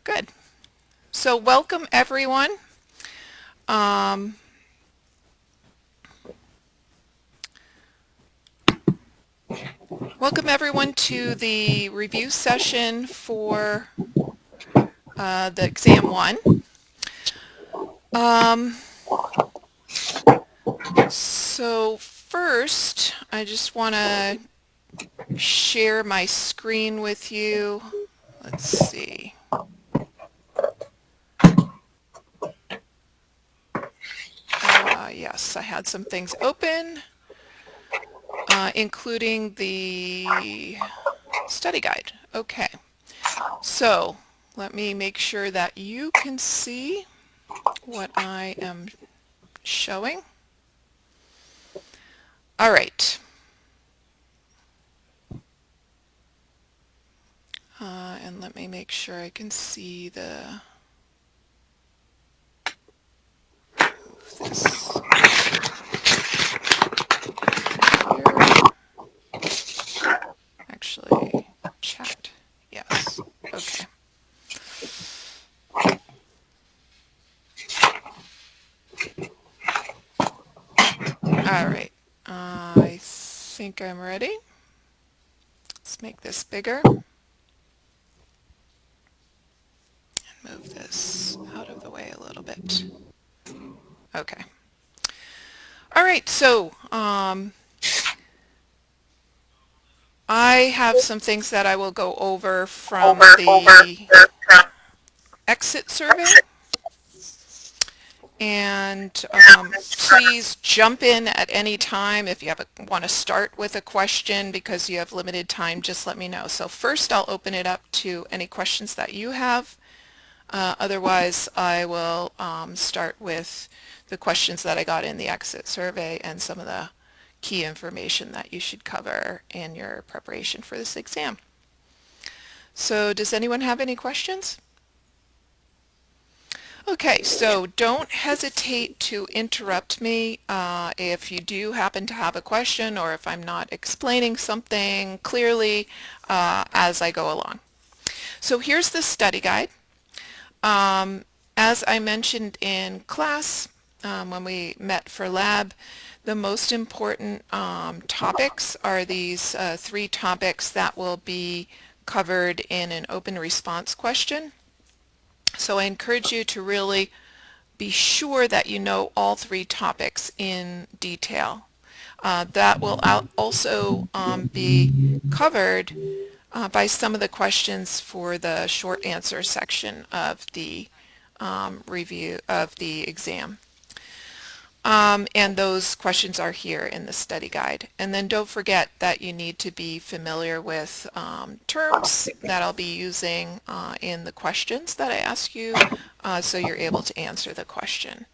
Good. So welcome everyone. Um, Welcome everyone to the review session for the Exam 1. Um, so first, I just want to share my screen with you. Let's see. Yes, I had some things open, including the study guide. Okay, so let me make sure that you can see what I am showing. All right. And let me make sure I can see the, move this here. Actually, chat. Yes. Okay. All right. I think I'm ready. Let's make this bigger. Move this out of the way a little bit. Okay. All right. So I have some things that I will go over from the exit survey. And please jump in at any time. If you want to start with a question because you have limited time, just let me know. So first I'll open it up to any questions that you have. Otherwise, I will start with the questions that I got in the exit survey and some of the key information that you should cover in your preparation for this exam. So does anyone have any questions? Okay, so don't hesitate to interrupt me if you do happen to have a question or if I'm not explaining something clearly as I go along. So here's the study guide. As I mentioned in class when we met for lab, the most important topics are these three topics that will be covered in an open response question. So I encourage you to really be sure that you know all three topics in detail. That will also be covered by some of the questions for the short answer section of the review of the exam. And those questions are here in the study guide. And then don't forget that you need to be familiar with terms that I'll be using in the questions that I ask you so you're able to answer the question.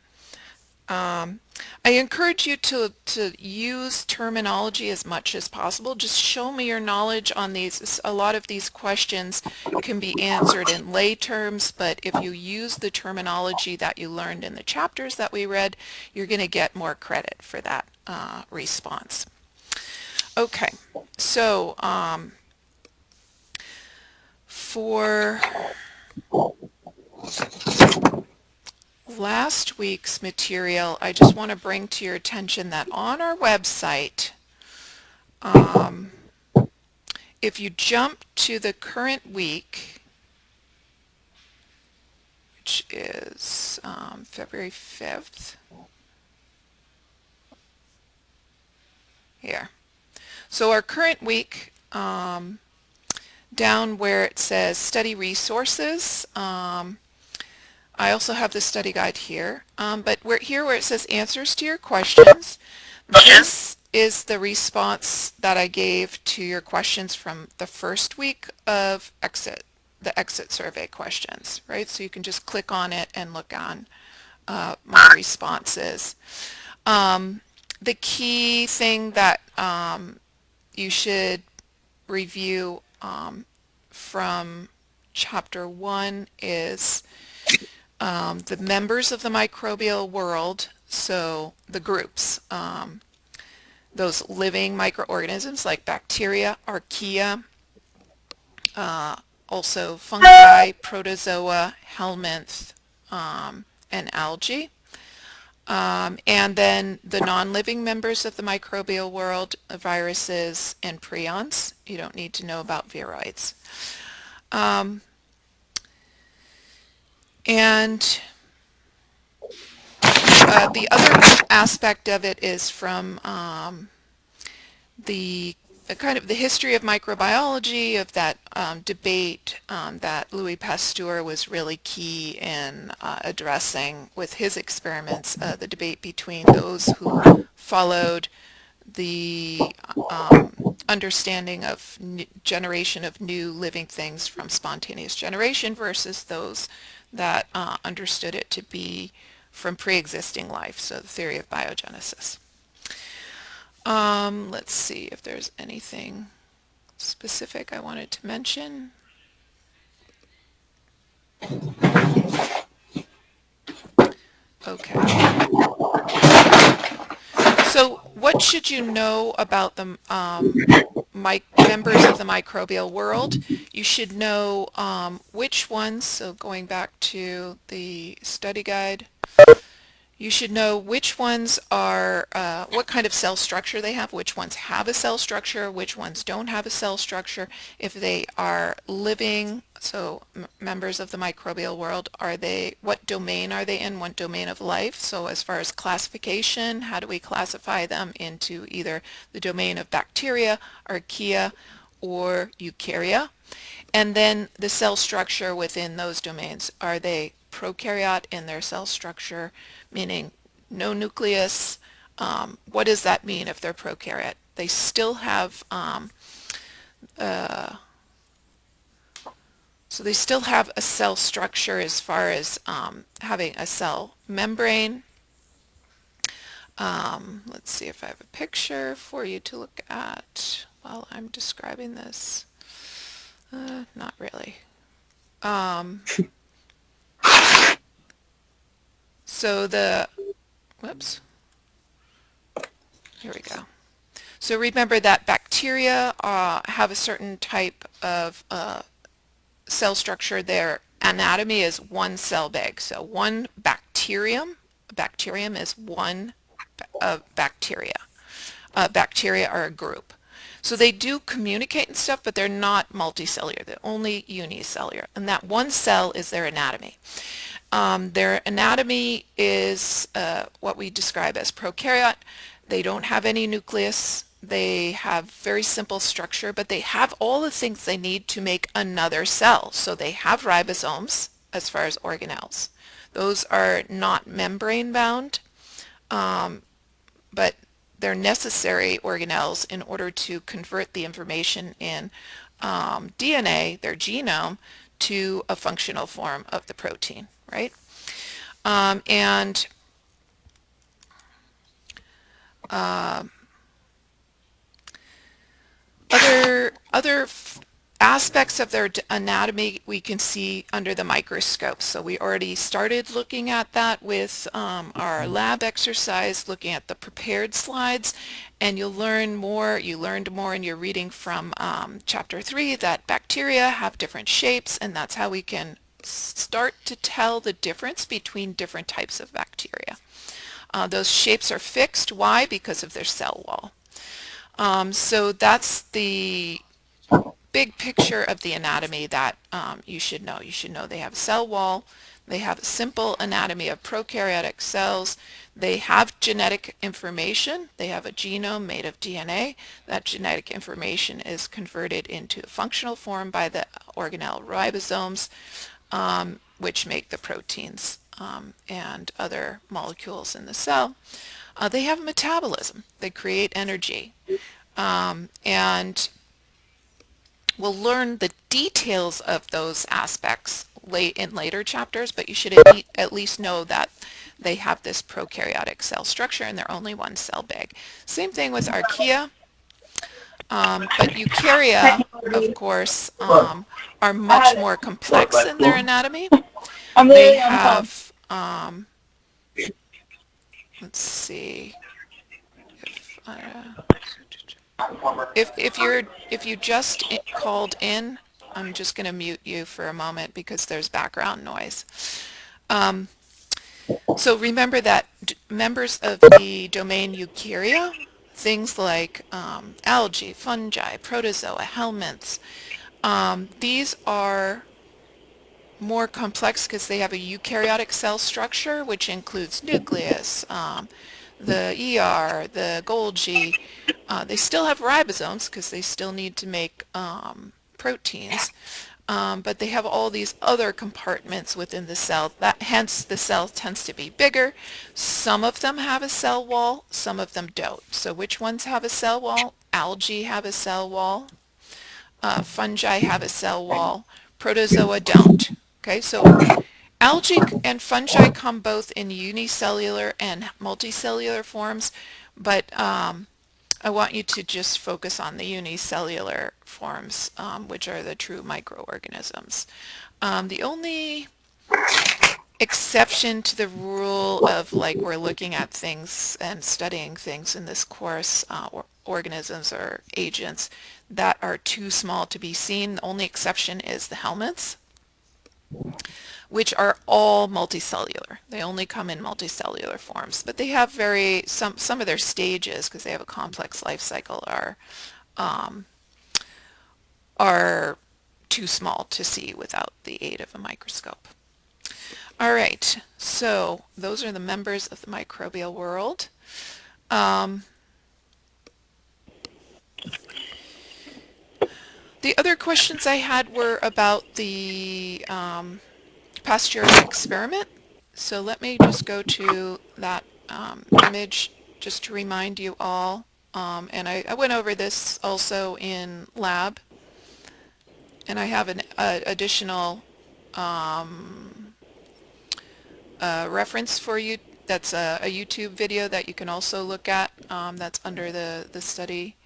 I encourage you to use terminology as much as possible. Just show me your knowledge on these. A lot of these questions can be answered in lay terms, but if you use the terminology that you learned in the chapters that we read, you're going to get more credit for that response. Okay, so for last week's material, I just want to bring to your attention that on our website, if you jump to the current week, which is February 5th, here. So our current week, down where it says study resources, I also have the study guide here, but here where it says answers to your questions, this is the response that I gave to your questions from the first week of the exit survey questions, right? So you can just click on it and look on my responses. The key thing that you should review from chapter 1 is the members of the microbial world, so the groups, those living microorganisms like bacteria, archaea, also fungi, protozoa, helminth, and algae. And then the non-living members of the microbial world, viruses and prions. You don't need to know about viroids. Um, and the other aspect of it is from the kind of the history of microbiology, of that debate that Louis Pasteur was really key in addressing with his experiments, the debate between those who followed the understanding of generation of new living things from spontaneous generation versus those that understood it to be from pre-existing life, so the theory of biogenesis. Let's see if there's anything specific I wanted to mention. Okay. So what should you know about the members of the microbial world? You should know which ones, so going back to the study guide, you should know which ones are, what kind of cell structure they have, which ones have a cell structure, which ones don't have a cell structure. If they are living, so members of the microbial world, are they, what domain are they in, what domain of life? So as far as classification, how do we classify them into either the domain of bacteria, archaea, or eukarya? And then the cell structure within those domains. Are they prokaryote in their cell structure, meaning no nucleus? What does that mean if they're prokaryote? They still have, so they still have a cell structure as far as having a cell membrane. Let's see if I have a picture for you to look at while I'm describing this. Not really. So the, whoops, here we go. So remember that bacteria have a certain type of cell structure. Their anatomy is one cell big. So one bacterium, a bacterium is one bacteria. Bacteria are a group. So they do communicate and stuff, but they're not multicellular. They're only unicellular. And that one cell is their anatomy. Their anatomy is what we describe as prokaryote. They don't have any nucleus. They have very simple structure, but they have all the things they need to make another cell. So they have ribosomes as far as organelles. Those are not membrane bound, but they're necessary organelles in order to convert the information in DNA, their genome, to a functional form of the protein, right? And other aspects of their anatomy we can see under the microscope. So we already started looking at that with our lab exercise, looking at the prepared slides, and you'll learn more. You learned more in your reading from chapter 3 that bacteria have different shapes, and that's how we can start to tell the difference between different types of bacteria. Those shapes are fixed. Why? Because of their cell wall. So that's the big picture of the anatomy that you should know. You should know they have a cell wall. They have a simple anatomy of prokaryotic cells. They have genetic information. They have a genome made of DNA. That genetic information is converted into functional form by the organelle ribosomes, which make the proteins and other molecules in the cell. They have metabolism. They create energy. And we'll learn the details of those aspects in later chapters, but you should at least know that they have this prokaryotic cell structure and they're only one cell big. Same thing with archaea, but eukarya, of course, are much more complex in their anatomy. They have, let's see, if you just called in, I'm just going to mute you for a moment because there's background noise. Um, so remember that members of the domain Eukarya, things like algae, fungi, protozoa, helminths, these are more complex because they have a eukaryotic cell structure, which includes nucleus, the ER, the Golgi. They still have ribosomes because they still need to make proteins, but they have all these other compartments within the cell. Hence, the cell tends to be bigger. Some of them have a cell wall, some of them don't. So which ones have a cell wall? Algae have a cell wall. Fungi have a cell wall. Protozoa don't. Okay, so algae and fungi come both in unicellular and multicellular forms, but I want you to just focus on the unicellular forms, which are the true microorganisms. The only exception to the rule of like we're looking at things and studying things in this course, or organisms or agents that are too small to be seen, the only exception is the helminths, which are all multicellular. They only come in multicellular forms, but they have some of their stages, because they have a complex life cycle, um, are too small to see without the aid of a microscope. All right, so those are the members of the microbial world. Um, the other questions I had were about the Pasteur's experiment. So let me just go to that image just to remind you all. And I went over this also in lab, and I have an additional reference for you. That's a YouTube video that you can also look at. That's under the study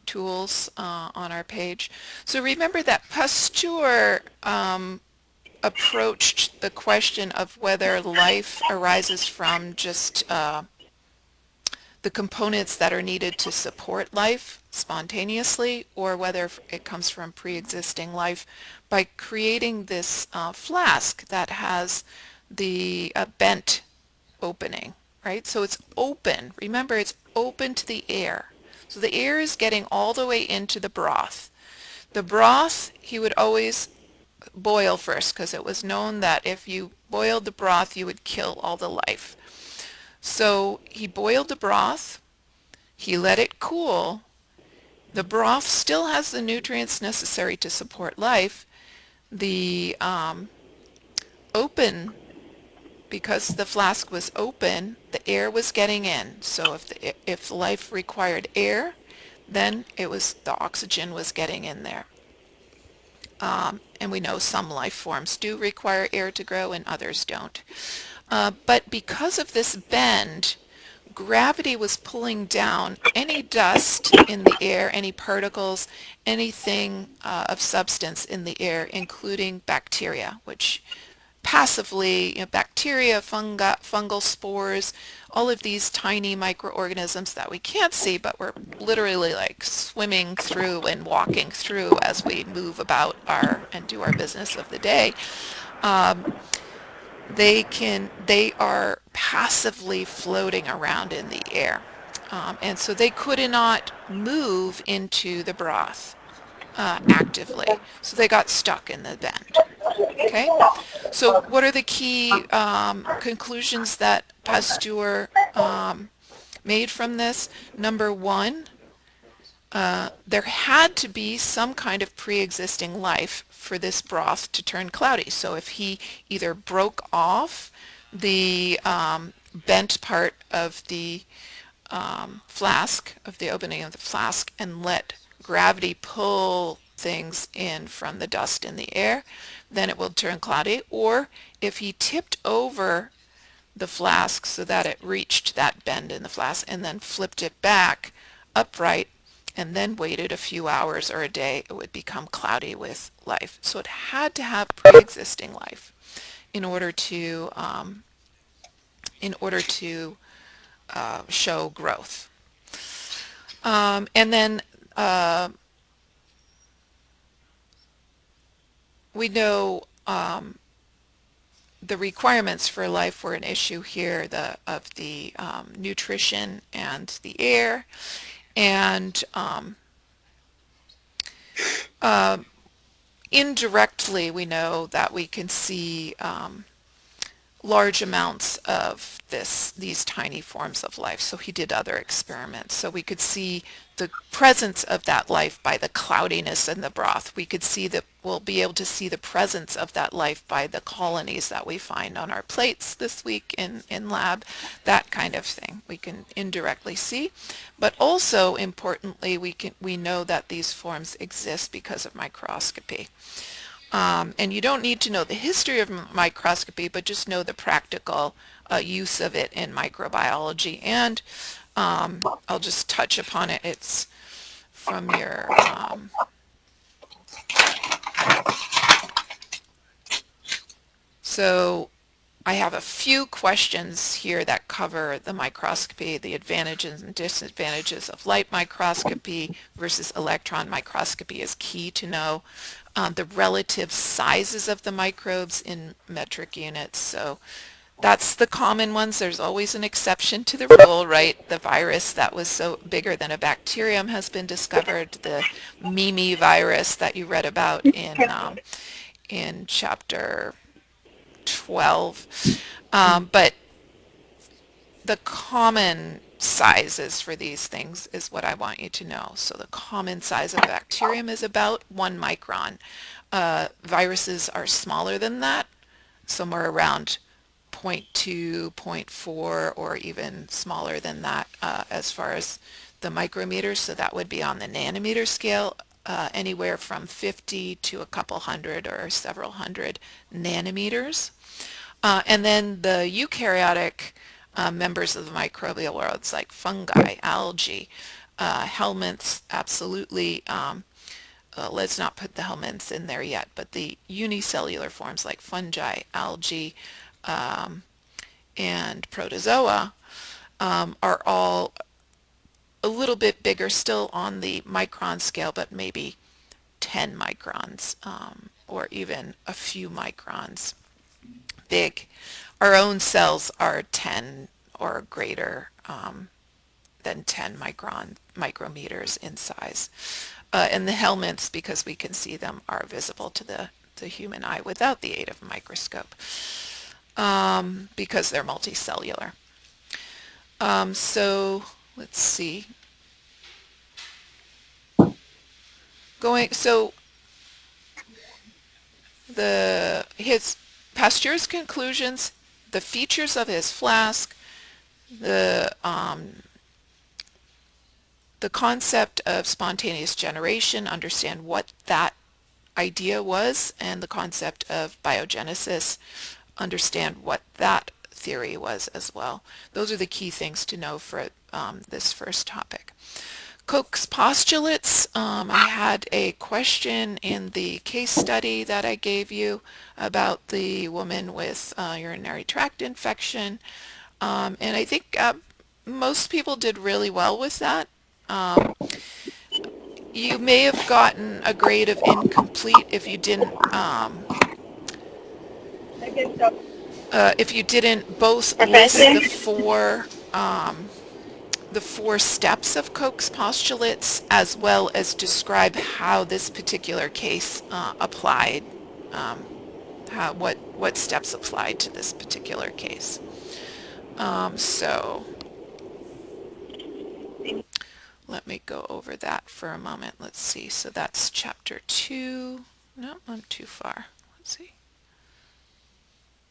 tools on our page. So remember that Pasteur approached the question of whether life arises from just the components that are needed to support life spontaneously, or whether it comes from pre-existing life, by creating this flask that has the bent opening, right? So it's open. Remember, it's open to the air. So the air is getting all the way into the broth. The broth, he would always boil first, because it was known that if you boiled the broth, you would kill all the life. So he boiled the broth, he let it cool. The broth still has the nutrients necessary to support life. The open, because the flask was open, the air was getting in. So if life required air, then the oxygen was getting in there. And we know some life forms do require air to grow and others don't. But because of this bend, gravity was pulling down any dust in the air, any particles, anything of substance in the air, including bacteria, which passively, bacteria, fungal spores, all of these tiny microorganisms that we can't see, but we're literally like swimming through and walking through as we move about and do our business of the day. Um, they are passively floating around in the air. And so they could not move into the broth actively. So they got stuck in the bend. Okay? So what are the key conclusions that Pasteur made from this? Number one, there had to be some kind of pre-existing life for this broth to turn cloudy. So if he either broke off the bent part of the flask, of the opening of the flask, and let gravity pull things in from the dust in the air, then it will turn cloudy. Or if he tipped over the flask so that it reached that bend in the flask and then flipped it back upright and then waited a few hours or a day, it would become cloudy with life. So it had to have pre-existing life in order to show growth. And then we know the requirements for life were an issue here, of the nutrition and the air, and uh, indirectly we know that we can see large amounts of these tiny forms of life. So he did other experiments. So we could see the presence of that life by the cloudiness in the broth. We could see that we'll be able to see the presence of that life by the colonies that we find on our plates this week in lab, that kind of thing. We can indirectly see. But also importantly, we know that these forms exist because of microscopy. And you don't need to know the history of microscopy, but just know the practical use of it in microbiology. And I'll just touch upon it. It's from your, so I have a few questions here that cover the microscopy, the advantages and disadvantages of light microscopy versus electron microscopy is key to know. The relative sizes of the microbes in metric units. So that's the common ones. There's always an exception to the rule, right? The virus that was so bigger than a bacterium has been discovered. The Mimi virus that you read about in chapter 12. But the common sizes for these things is what I want you to know. So the common size of a bacterium is about 1 micron. Viruses are smaller than that, somewhere around zero point 0.2, zero point 0.4, or even smaller than that as far as the micrometers. So that would be on the nanometer scale, anywhere from 50 to a couple hundred or several hundred nanometers. And then the eukaryotic members of the microbial world, it's like fungi, algae, helminths, absolutely. Let's not put the helminths in there yet, but the unicellular forms like fungi, algae, and protozoa are all a little bit bigger, still on the micron scale, but maybe 10 microns or even a few microns big. Our own cells are 10 or greater than 10 micrometers in size. And the helminths, because we can see them, are visible to the human eye without the aid of a microscope because they're multicellular. So let's see. So his Pasteur's conclusions, the features of his flask, the concept of spontaneous generation, understand what that idea was, and the concept of biogenesis, understand what that theory was as well. Those are the key things to know for this first topic. Koch's postulates, I had a question in the case study that I gave you about the woman with urinary tract infection, and I think most people did really well with that. You may have gotten a grade of incomplete if you didn't both list the four steps of Koch's postulates as well as describe how this particular case applied, what steps applied to this particular case. So let me go over that for a moment. Let's see. So that's chapter 2. No, I'm too far. Let's see.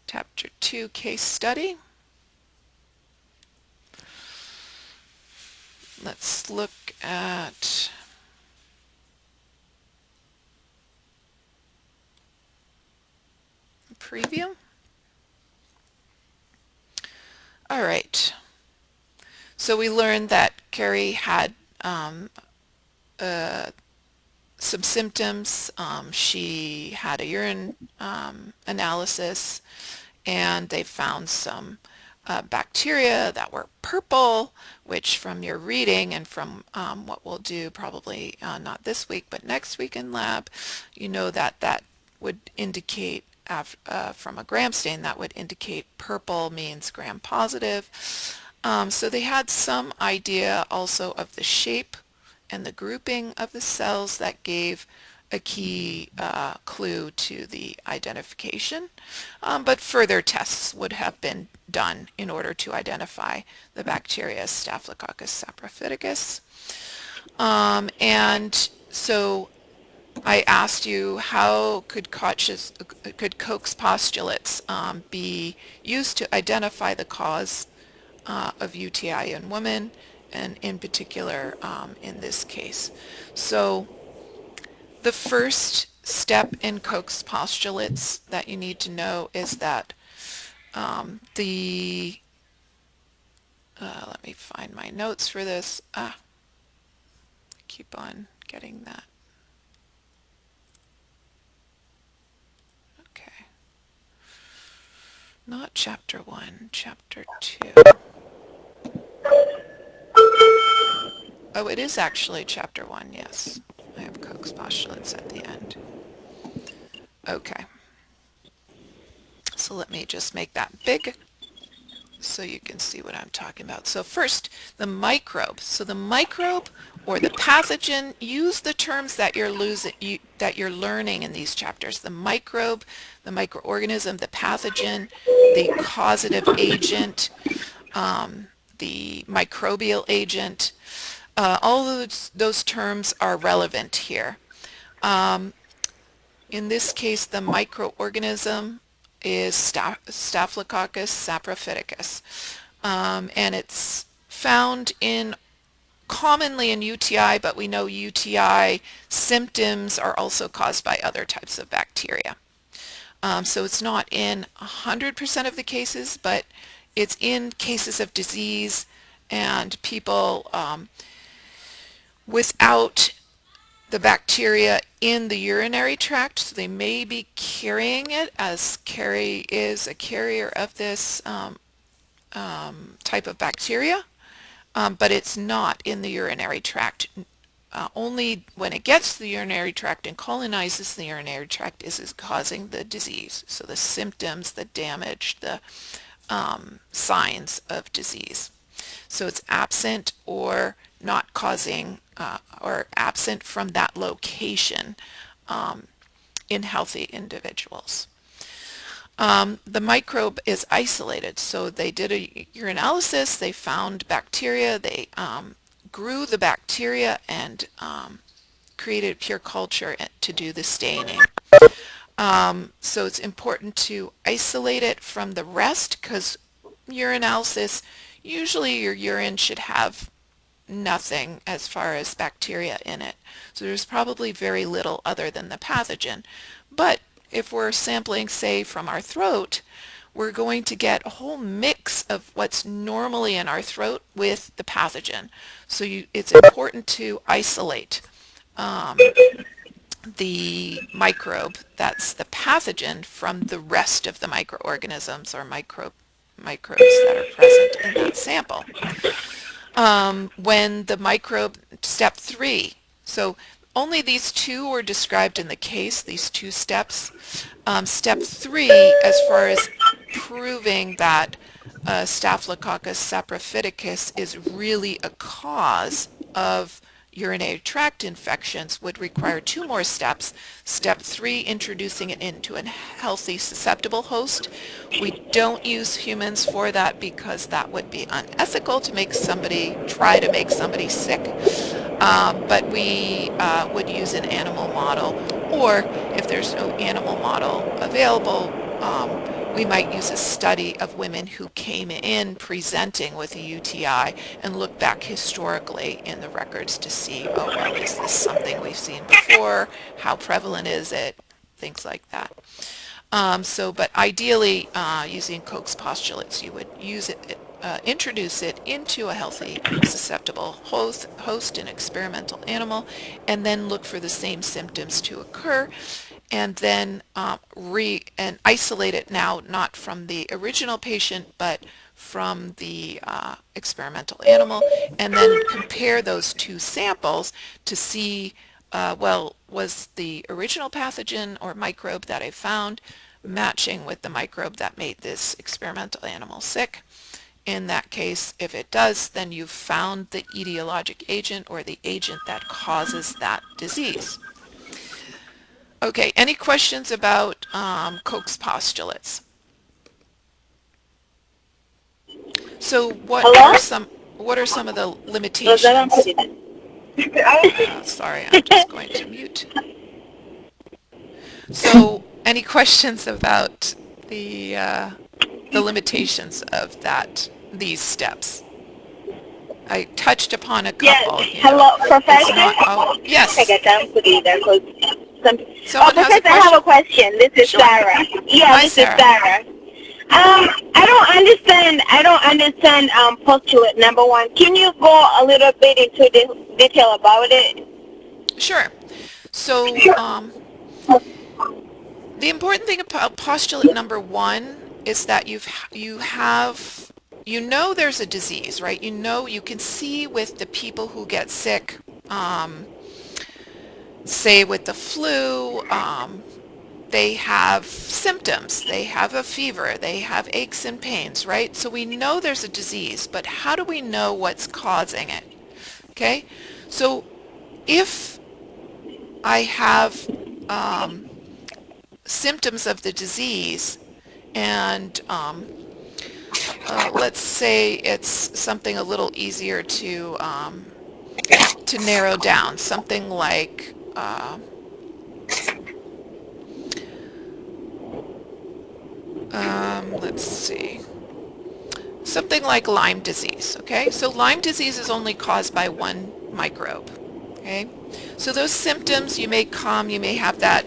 Chapter 2, case study. Let's look at preview. All right. So we learned that Carrie had some symptoms. She had a urine analysis, and they found some bacteria that were purple, which from your reading and from what we'll do probably not this week but next week in lab, you know that would indicate, from a gram stain, that would indicate purple means gram positive. So they had some idea also of the shape and the grouping of the cells that gave a key clue to the identification. But further tests would have been done in order to identify the bacteria Staphylococcus saprophyticus. And so I asked you, how could Koch's postulates be used to identify the cause of UTI in women, and in particular in this case. So the first step in Koch's postulates that you need to know is that let me find my notes for this. I keep on getting that. Okay. Not chapter 1, chapter 2. Oh, it is actually chapter 1, yes. I have Koch's postulates at the end. Okay. So let me just make that big so you can see what I'm talking about. So first, the microbe. So the microbe or the pathogen, use the terms that you're learning in these chapters. The microbe, the microorganism, the pathogen, the causative agent, the microbial agent. All those terms are relevant here. In this case, the microorganism is Staphylococcus saprophyticus, and it's found commonly in UTI, but we know UTI symptoms are also caused by other types of bacteria. So it's not in 100% of the cases, but it's in cases of disease and people without the bacteria in the urinary tract, so they may be carrying it, as Carrie is a carrier of this type of bacteria, but it's not in the urinary tract. Only when it gets to the urinary tract and colonizes the urinary tract is causing the disease. So the symptoms, the damage, the signs of disease. So it's absent or not causing or absent from that location in healthy individuals. The microbe is isolated, so they did a urinalysis, they found bacteria, they grew the bacteria and created pure culture to do the staining. So it's important to isolate it from the rest, because urinalysis, usually your urine should have nothing as far as bacteria in it. So there's probably very little other than the pathogen. But if we're sampling, say, from our throat, we're going to get a whole mix of what's normally in our throat with the pathogen. So it's important to isolate the microbe, that's the pathogen, from the rest of the microorganisms or microbes that are present in that sample. When the microbe, step 3, so only these two were described in the case, these two steps. Step 3, as far as proving that Staphylococcus saprophyticus is really a cause of urinary tract infections, would require 2 more steps. Step 3, introducing it into a healthy susceptible host. We don't use humans for that because that would be unethical to try to make somebody sick. But we would use an animal model, or if there's no animal model available, we might use a study of women who came in presenting with a UTI and look back historically in the records to see, oh, well, is this something we've seen before? How prevalent is it? Things like that. But ideally, using Koch's postulates, you would introduce it into a healthy, susceptible host, an experimental animal, and then look for the same symptoms to occur, and then and isolate it now, not from the original patient, but from the experimental animal, and then compare those two samples to see well, was the original pathogen or microbe that I found matching with the microbe that made this experimental animal sick? In that case, if it does, then you've found the etiologic agent or the agent that causes that disease. Okay, any questions about Koch's postulates? So Hello? what are some of the Rosalan limitations? President. Sorry, I'm just going to mute. So any questions about the limitations of these steps? I touched upon a Yes. couple, Hello, it's not, oh, Professor? yes, Some, someone has a Professor, I have a question? question. This is Sure. Sarah. Yeah, Hi, this is Sarah. Sarah. I don't understand postulate number one. Can you go a little bit into the detail about it? Sure. So the important thing about postulate number one is that you know there's a disease, right? You know, you can see with the people who get sick, um, say with the flu, they have symptoms, they have a fever, they have aches and pains, right? So we know there's a disease, but how do we know what's causing it? Okay, so if I have symptoms of the disease and let's say it's something a little easier to narrow down, something like let's see, something like Lyme disease, okay? So Lyme disease is only caused by one microbe, okay? So those symptoms you may have that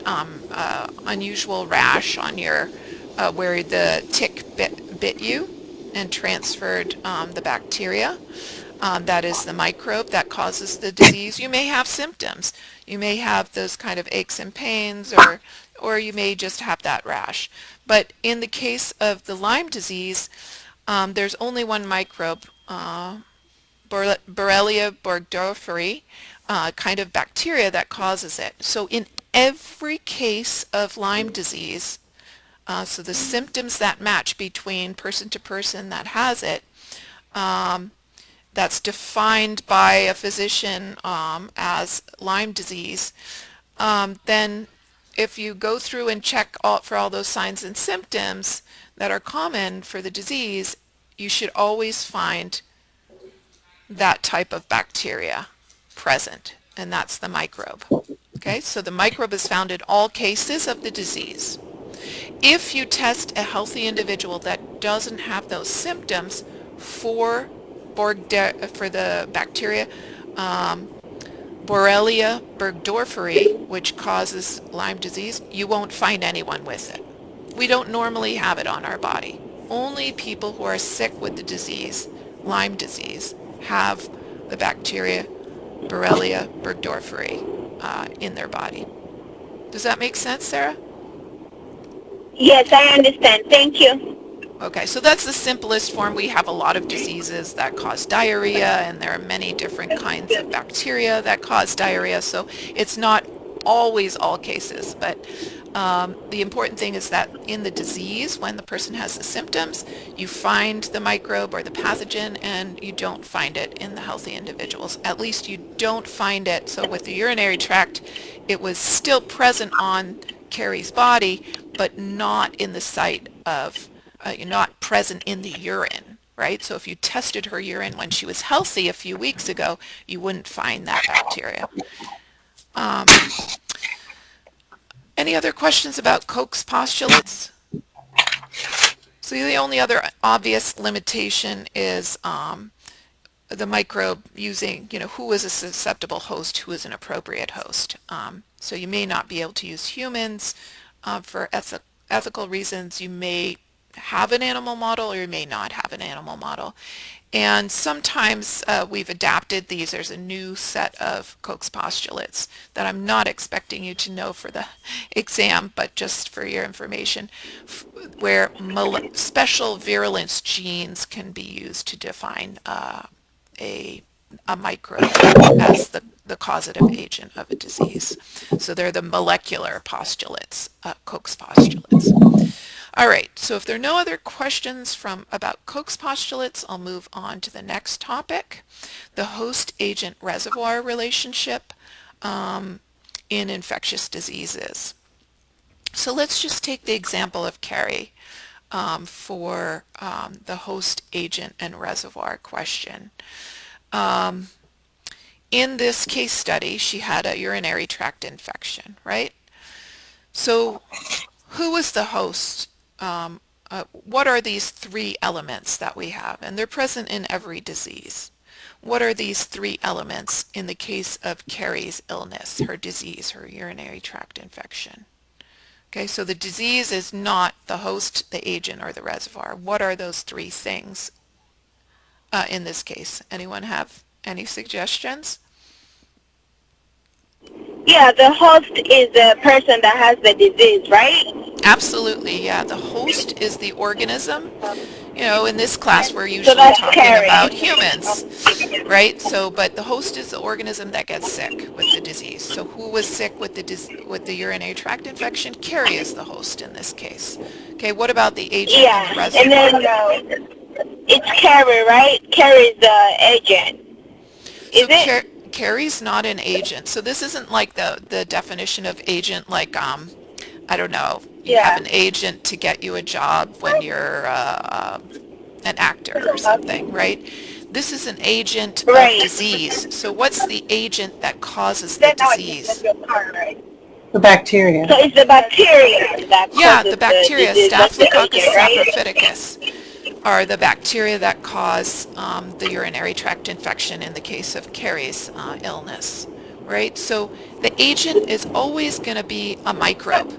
unusual rash on your, where the tick bit you and transferred the bacteria. That is the microbe that causes the disease. You may have symptoms. You may have those kind of aches and pains, or you may just have that rash. But in the case of the Lyme disease, there's only one microbe, Borrelia burgdorferi, kind of bacteria that causes it. So in every case of Lyme disease, so the symptoms that match between person to person that has it, that's defined by a physician as Lyme disease, then if you go through and check for all those signs and symptoms that are common for the disease, you should always find that type of bacteria present, and that's the microbe. Okay, so the microbe is found in all cases of the disease. If you test a healthy individual that doesn't have those symptoms for for the bacteria Borrelia burgdorferi, which causes Lyme disease, you won't find anyone with it. We don't normally have it on our body. Only people who are sick with the disease, Lyme disease, have the bacteria Borrelia burgdorferi in their body. Does that make sense, Sarah? Yes, I understand. Thank you. Okay, so that's the simplest form. We have a lot of diseases that cause diarrhea, and there are many different kinds of bacteria that cause diarrhea, so it's not always all cases, but the important thing is that in the disease, when the person has the symptoms, you find the microbe or the pathogen, and you don't find it in the healthy individuals. At least you don't find it. So with the urinary tract, it was still present on Carrie's body, but not in the site of not present in the urine, right? So if you tested her urine when she was healthy a few weeks ago, you wouldn't find that bacteria. Any other questions about Koch's postulates? So the only other obvious limitation is the microbe using, who is a susceptible host, who is an appropriate host. So you may not be able to use humans for ethical reasons. You may have an animal model or you may not have an animal model. And sometimes we've adapted these. There's a new set of Koch's postulates that I'm not expecting you to know for the exam, but just for your information, where special virulence genes can be used to define a a microbe as the causative agent of a disease. So they're the molecular postulates, Koch's postulates. All right, so if there are no other questions about Koch's postulates, I'll move on to the next topic, the host-agent reservoir relationship in infectious diseases. So let's just take the example of Carrie for the host agent and reservoir question. Um, in this case study, she had a urinary tract infection, right? So who was the host? What are these three elements that we have? And they're present in every disease. What are these three elements in the case of Carrie's illness, her disease, her urinary tract infection? Okay, so the disease is not the host, the agent, or the reservoir. What are those three things in this case? Anyone have any suggestions? Yeah, the host is the person that has the disease, right? Absolutely, yeah. The host is the organism. You know, in this class, we're So usually that's talking about Carrie. humans, right? So, but the host is the organism that gets sick with the disease. So who was sick with the urinary tract infection? Carrie is the host in this case. Okay, what about the agent and the Yeah, and then reservoir? it's Carrie, right? Carrie's the agent. Is So it? Carrie's not an agent. So this isn't like the definition of agent like I don't know, you have Yeah. an agent to get you a job when you're an actor or something, right? This is an agent of Right. disease. So what's the agent that causes the Then now I can get disease? your car, right? The bacteria. So it's the bacteria that Yeah, causes the the bacteria, disease. That's the Staphylococcus agent, right? saprophyticus, are the bacteria that cause the urinary tract infection in the case of Carrie's illness, right? So the agent is always going to be a microbe,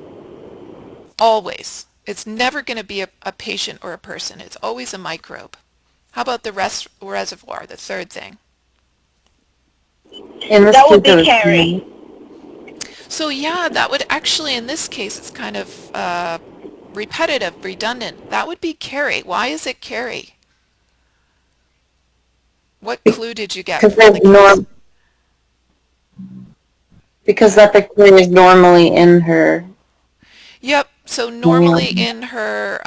always. It's never going to be a patient or a person. It's always a microbe. How about the reservoir, the third thing? In this That case, would it be was Carrie. human. So yeah, that would actually, in this case, it's kind of repetitive, redundant. That would be Carrie. Why is it Carrie? What clue did you get Because from there's the case? because that bacteria is normally in her. Yep. So normally in her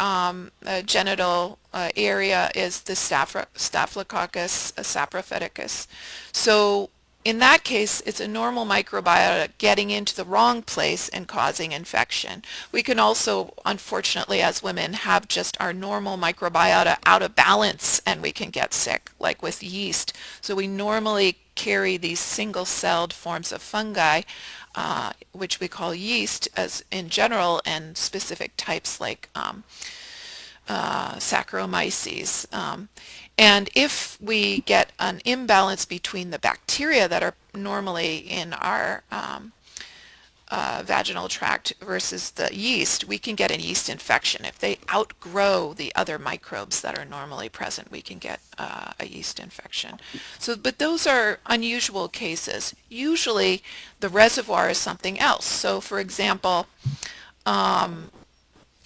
genital area is the Staphylococcus saprophyticus. So in that case, it's a normal microbiota getting into the wrong place and causing infection. We can also, unfortunately, as women, have just our normal microbiota out of balance and we can get sick, like with yeast. So we normally carry these single-celled forms of fungi which we call yeast as in general, and specific types like Saccharomyces. And if we get an imbalance between the bacteria that are normally in our vaginal tract versus the yeast, we can get a yeast infection. If they outgrow the other microbes that are normally present, we can get a yeast infection. So, but those are unusual cases. Usually the reservoir is something else. So for example, um,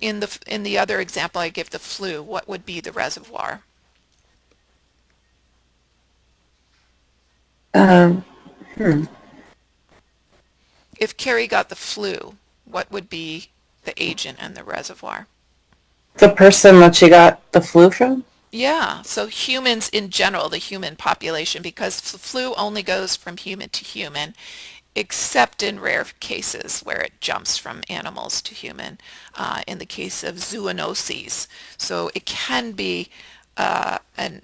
in the other example I give, the flu, what would be the reservoir? Um, hmm. If Carrie got the flu, what would be the agent and the reservoir? The person that she got the flu from? Yeah, so humans in general, the human population, because the flu only goes from human to human, except in rare cases where it jumps from animals to human, in the case of zoonoses. So it can be an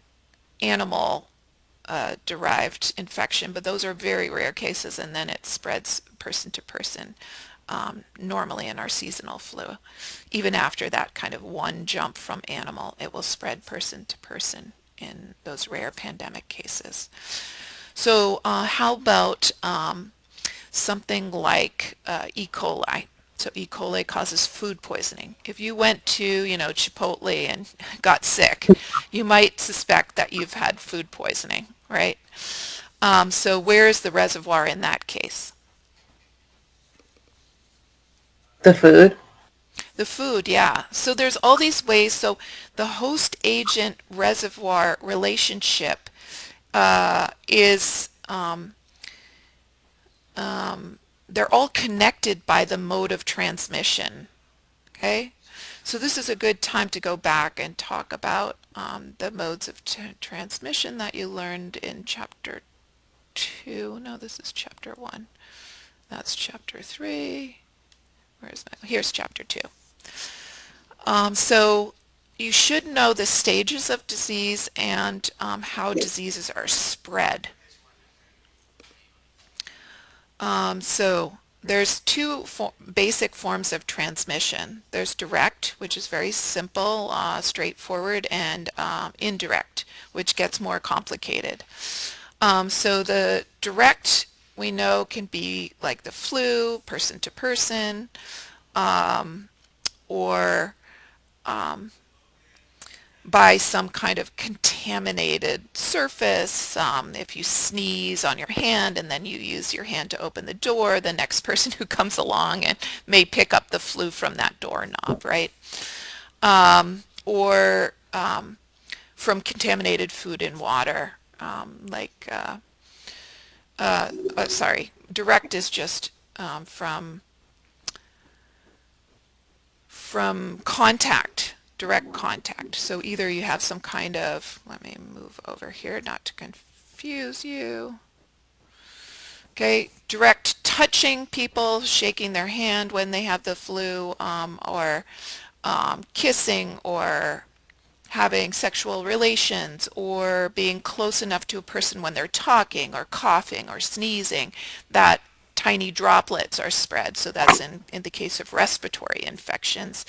animal derived infection, but those are very rare cases, and then it spreads person to person, normally in our seasonal flu. Even after that kind of one jump from animal, it will spread person to person in those rare pandemic cases. So how about something like E. coli? So E. coli causes food poisoning. If you went to, Chipotle and got sick, you might suspect that you've had food poisoning, right? So where is the reservoir in that case? The food? The food, yeah. So there's all these ways. So the host agent reservoir relationship is they're all connected by the mode of transmission. Okay, so this is a good time to go back and talk about the modes of transmission that you learned in chapter 2. No, this is chapter 1. That's chapter 3. Here's chapter 2. So you should know the stages of disease and how diseases are spread. So there's two basic forms of transmission. There's direct, which is very simple, straightforward, and indirect, which gets more complicated. So the direct we know can be like the flu, person to person, or by some kind of contaminated surface. If you sneeze on your hand and then you use your hand to open the door, the next person who comes along and may pick up the flu from that doorknob, right? Or from contaminated food and water, sorry, direct is just from contact, direct contact. So either you have some kind of, let me move over here not to confuse you. Okay, direct touching people, shaking their hand when they have the flu, or kissing, or having sexual relations, or being close enough to a person when they're talking or coughing or sneezing that tiny droplets are spread. So that's in the case of respiratory infections.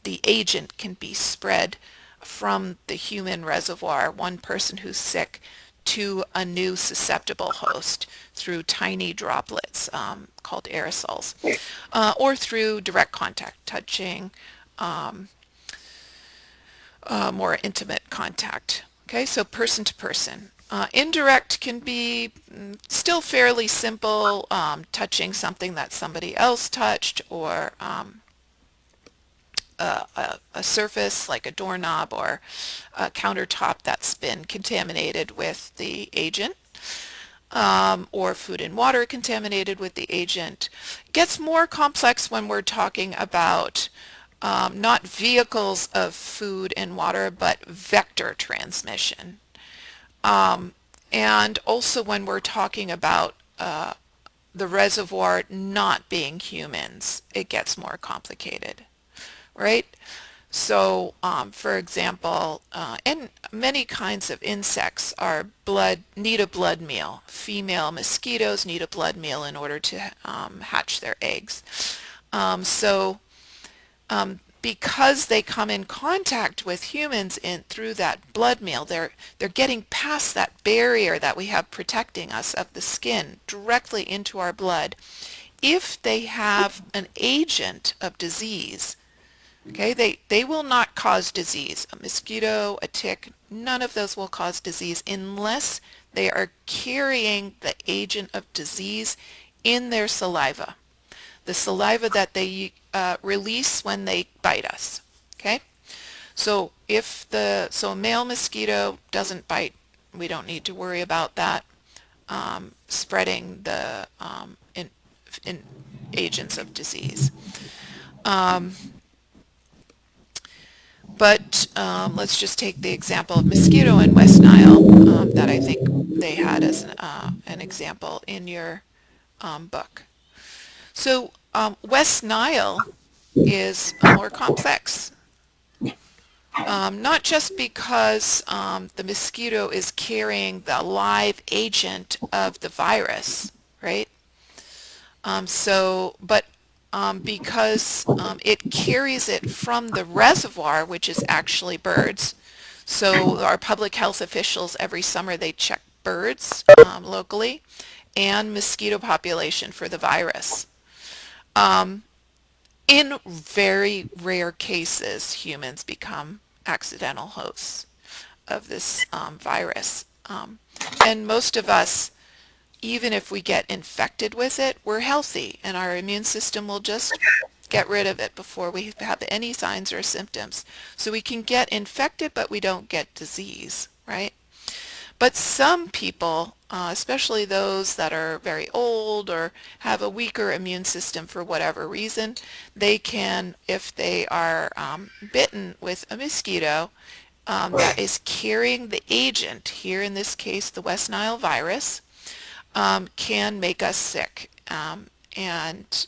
The agent can be spread from the human reservoir, one person who's sick, to a new susceptible host through tiny droplets called aerosols, or through direct contact, touching, more intimate contact. Okay, so person to person. Indirect can be still fairly simple, touching something that somebody else touched, or a surface like a doorknob or a countertop that's been contaminated with the agent, or food and water contaminated with the agent. It gets more complex when we're talking about not vehicles of food and water, but vector transmission. And also when we're talking about the reservoir not being humans, it gets more complicated, right? So, for example, and many kinds of insects need a blood meal. Female mosquitoes need a blood meal in order to hatch their eggs. So because they come in contact with humans through that blood meal, they're getting past that barrier that we have protecting us of the skin directly into our blood. If they have an agent of disease, okay, they will not cause disease. A mosquito, a tick, none of those will cause disease unless they are carrying the agent of disease in their saliva, the saliva that they release when they bite us. Okay, so a male mosquito doesn't bite, we don't need to worry about that spreading the in agents of disease. But let's just take the example of mosquito in West Nile that I think they had as an example in your book. So West Nile is more complex, not just because the mosquito is carrying the live agent of the virus, right? Because it carries it from the reservoir, which is actually birds. So our public health officials, every summer, they check birds locally and mosquito population for the virus. In very rare cases, humans become accidental hosts of this virus. And most of us, even if we get infected with it, we're healthy and our immune system will just get rid of it before we have any signs or symptoms. So we can get infected, but we don't get disease, right? But some people, especially those that are very old or have a weaker immune system for whatever reason, they can, if they are bitten with a mosquito that is carrying the agent, here in this case the West Nile virus, can make us sick. And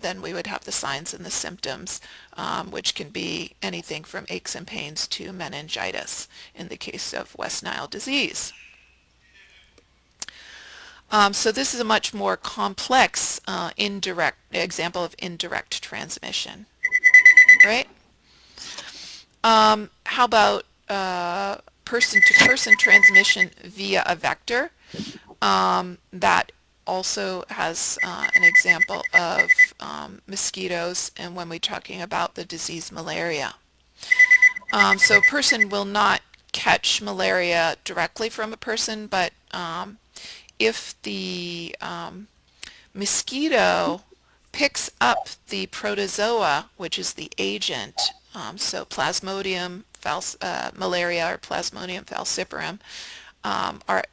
then we would have the signs and the symptoms, which can be anything from aches and pains to meningitis in the case of West Nile disease. So this is a much more complex indirect example of indirect transmission, right? How about person-to-person transmission via a vector? That also has an example of mosquitoes, and when we're talking about the disease malaria. So a person will not catch malaria directly from a person, but if the mosquito picks up the protozoa, which is the agent, so Plasmodium malaria or Plasmodium falciparum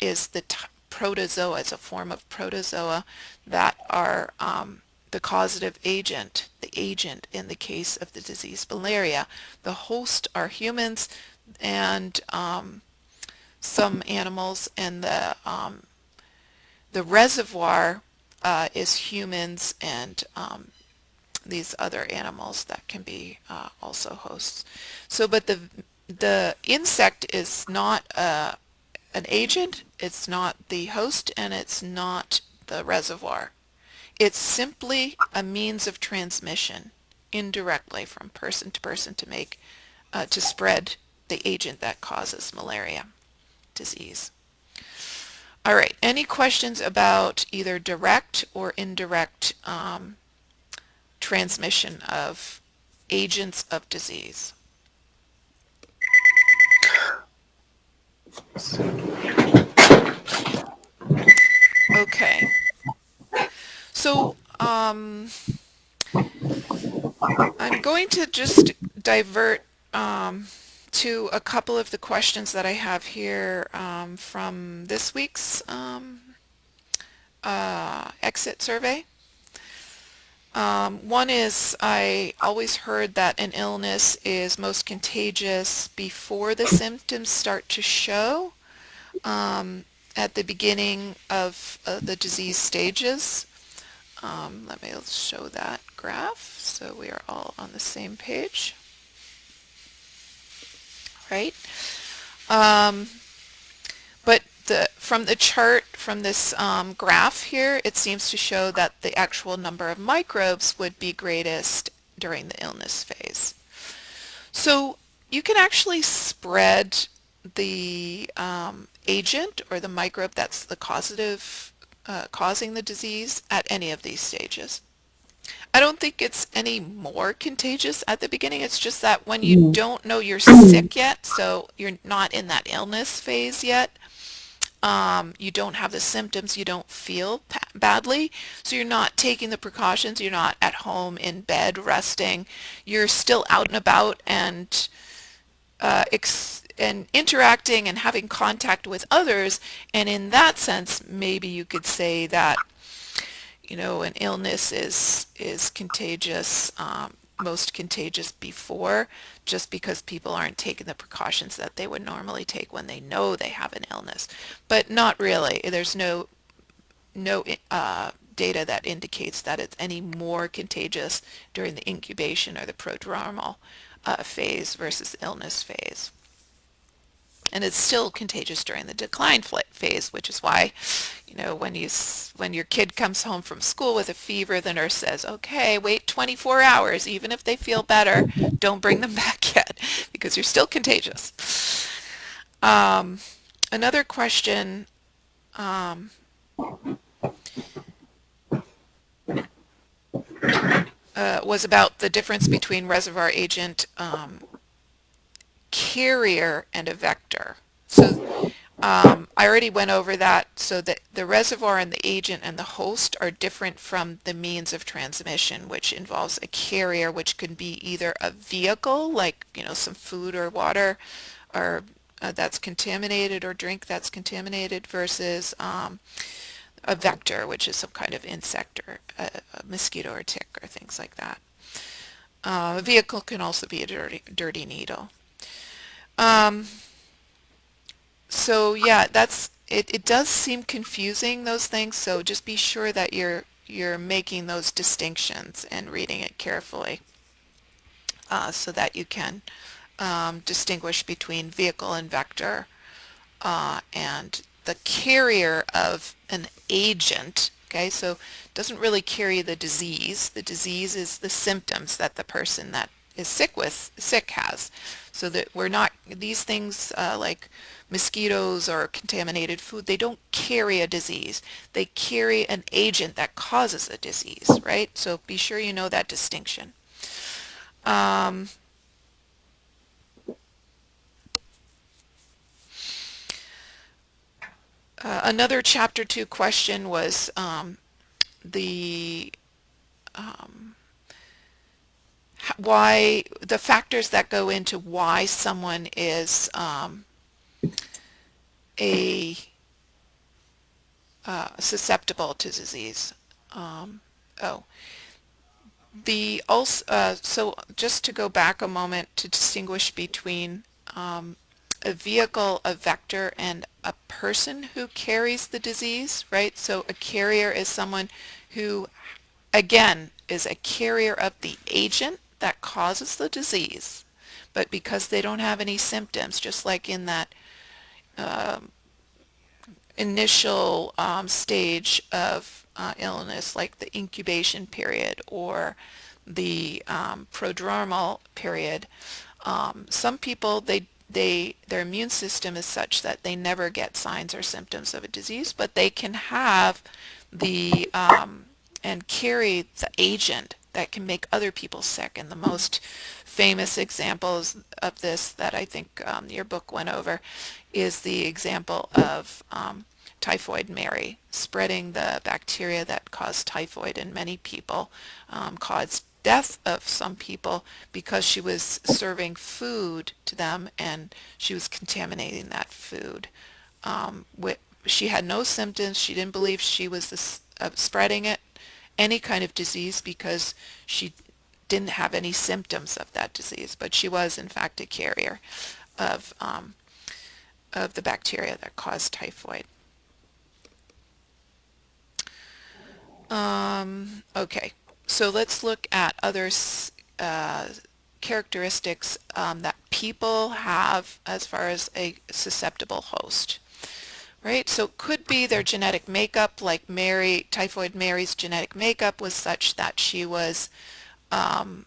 is the protozoa. It's a form of protozoa that are the causative agent, the agent in the case of the disease malaria. The host are humans and some animals, and the reservoir is humans and these other animals that can be also hosts. So, but the insect is not an agent, it's not the host, and it's not the reservoir. It's simply a means of transmission indirectly from person to person to spread the agent that causes malaria disease. All right, any questions about either direct or indirect transmission of agents of disease? Okay, so I'm going to just divert to a couple of the questions that I have here from this week's exit survey. One is, I always heard that an illness is most contagious before the symptoms start to show, at the beginning of the disease stages. Let me show that graph so we are all on the same page, right? But from the chart, from this graph here, it seems to show that the actual number of microbes would be greatest during the illness phase. So you can actually spread the agent or the microbe that's the causative causing the disease at any of these stages. I don't think it's any more contagious at the beginning. It's just that when you don't know you're sick yet, so you're not in that illness phase yet, you don't have the symptoms, you don't feel badly, so you're not taking the precautions, you're not at home in bed resting, you're still out and about and interacting and having contact with others, and in that sense, maybe you could say that, you know, an illness is contagious, most contagious before, just because people aren't taking the precautions that they would normally take when they know they have an illness. But not really. There's no data that indicates that it's any more contagious during the incubation or the prodromal phase versus the illness phase. And it's still contagious during the decline phase, which is why, you know, when your kid comes home from school with a fever, the nurse says, okay, wait 24 hours, even if they feel better, don't bring them back yet, because you're still contagious. Another question was about the difference between reservoir agent, carrier, and a vector. So I already went over that, so that the reservoir and the agent and the host are different from the means of transmission, which involves a carrier, which can be either a vehicle, like, you know, some food or water, or that's contaminated or drink that's contaminated versus a vector, which is some kind of insect or a mosquito or tick or things like that. A vehicle can also be a dirty needle. Um, so yeah, it does seem confusing, those things, so just be sure that you're making those distinctions and reading it carefully so that you can distinguish between vehicle and vector and the carrier of an agent. Okay, so it doesn't really carry the disease. The disease is the symptoms that the person that is sick has. So that we're not, these things like mosquitoes or contaminated food, they don't carry a disease. They carry an agent that causes a disease, right? So be sure you know that distinction. Um, Another chapter 2 question was the um, why the factors that go into why someone is a susceptible to disease. Um, oh, the also so just to go back a moment to distinguish between a vehicle, a vector, and a person who carries the disease, right? So a carrier is someone who, again, is a carrier of the agent that causes the disease, but because they don't have any symptoms, just like in that um, initial stage of illness, like the incubation period or the prodromal period, some people their immune system is such that they never get signs or symptoms of a disease, but they can have the and carry the agent that can make other people sick. And the most famous examples of this that I think your book went over is the example of typhoid Mary spreading the bacteria that caused typhoid in many people, caused death of some people because she was serving food to them and she was contaminating that food. She had no symptoms. She didn't believe she was spreading it, any kind of disease, because she didn't have any symptoms of that disease, but she was in fact a carrier of the bacteria that caused typhoid. Okay, so let's look at other uh, characteristics that people have as far as a susceptible host, right? So it could be their genetic makeup, like typhoid Mary's genetic makeup was such that she was um,